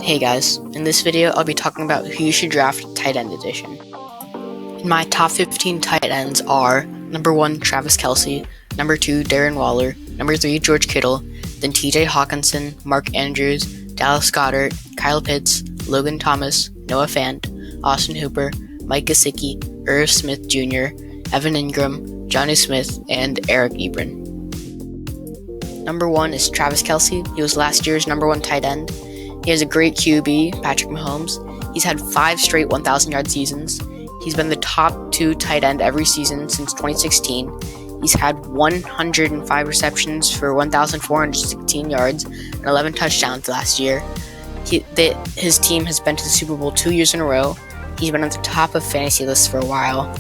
Hey guys, in this video I'll be talking about who you should draft tight end edition. In my top 15 tight ends are number 1 Travis Kelce, number 2 Darren Waller, number 3 George Kittle, then TJ Hawkinson, Mark Andrews, Dallas Goedert, Kyle Pitts, Logan Thomas, Noah Fant, Austin Hooper, Mike Gesicki, Irv Smith Jr., Evan Ingram, Johnny Smith, and Eric Ebron. Number 1 is Travis Kelce. He was last year's number 1 tight end. He has a great QB, Patrick Mahomes. He's had 5 straight 1,000-yard seasons. He's been the top 2 tight end every season since 2016. He's had 105 receptions for 1,416 yards and 11 touchdowns last year. His team has been to the Super Bowl 2 years in a row. He's been at the top of fantasy lists for a while.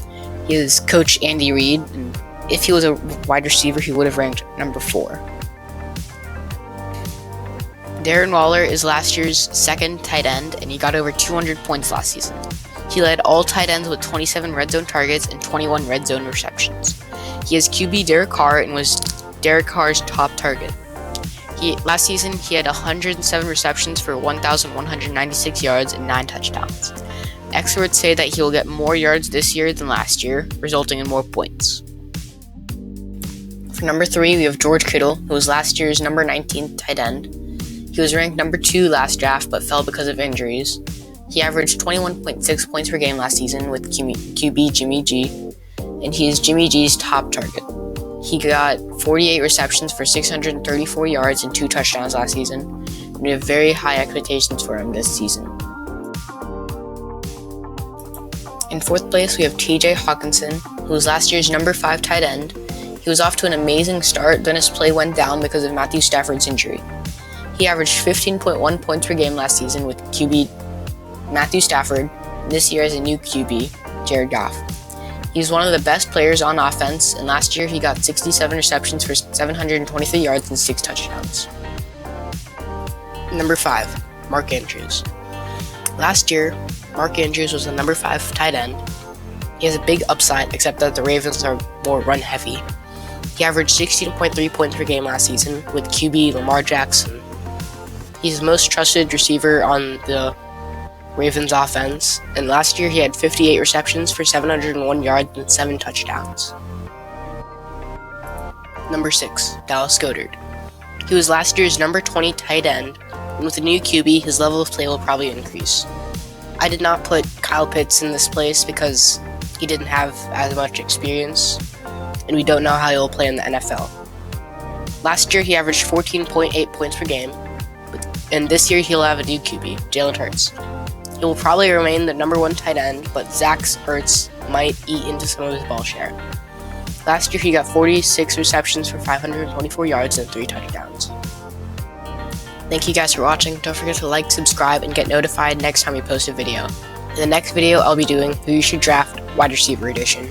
He is Coach Andy Reid, and if he was a wide receiver, he would have ranked number 4. Darren Waller is last year's 2nd tight end, and he got over 200 points last season. He led all tight ends with 27 red zone targets and 21 red zone receptions. He has QB Derek Carr and was Derek Carr's top target. Last season, he had 107 receptions for 1,196 yards and 9 touchdowns. Experts say that he will get more yards this year than last year, resulting in more points. For number 3, we have George Kittle, who was last year's number 19 tight end. He was ranked number 2 last draft, but fell because of injuries. He averaged 21.6 points per game last season with QB Jimmy G, and he is Jimmy G's top target. He got 48 receptions for 634 yards and 2 touchdowns last season, and we have very high expectations for him this season. In 4th place, we have TJ Hawkinson, who was last year's number 5 tight end. He was off to an amazing start, then his play went down because of Matthew Stafford's injury. He averaged 15.1 points per game last season with QB Matthew Stafford, and this year has a new QB, Jared Goff. He's one of the best players on offense, and last year he got 67 receptions for 723 yards and 6 touchdowns. Number 5, Mark Andrews. Last year, Mark Andrews was the number 5 tight end. He has a big upside, except that the Ravens are more run-heavy. He averaged 16.3 points per game last season with QB Lamar Jackson. He's the most trusted receiver on the Ravens offense, and last year he had 58 receptions for 701 yards and 7 touchdowns. Number 6, Dallas Goedert. He was last year's number 20 tight end, and with a new QB, his level of play will probably increase. I did not put Kyle Pitts in this place because he didn't have as much experience, and we don't know how he'll play in the NFL. Last year he averaged 14.8 points per game, and this year he'll have a new QB, Jalen Hurts. He will probably remain the number 1 tight end, but Zach Ertz might eat into some of his ball share. Last year he got 46 receptions for 524 yards and 3 touchdowns. Thank you guys for watching. Don't forget to like, subscribe, and get notified next time we post a video. In the next video, I'll be doing who you should draft wide receiver edition.